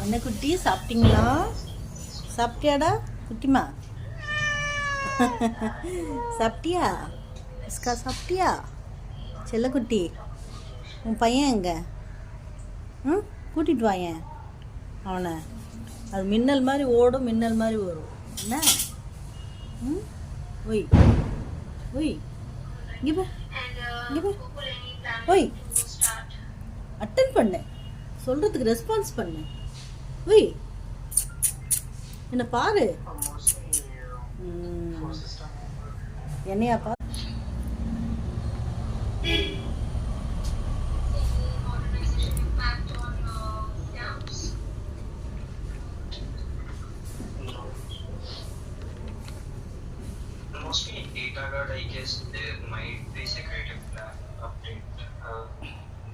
என்ன குட்டி சாப்பிட்டீங்களா? சாப்பிட்டியாடா குட்டிமா? சாப்பிட்டியா? இஸ்கா சாப்பிட்டியா? செல்லக்குட்டி, உன் பையன் எங்க? ம், கூட்டிகிட்டு வாயேன் அவனை. அது மின்னல் மாதிரி ஓடும், மின்னல் மாதிரி வரும். என்ன? ம், ஒய் ஒய், இங்கே போ, இங்கே போ, ஒய், அட்டன் பண்ணு, சொல்கிறதுக்கு ரெஸ்பான்ஸ் பண்ணு. ஒய், என்ன பாரு. என்னையா பா? Mostly in data guard, I guess there might be security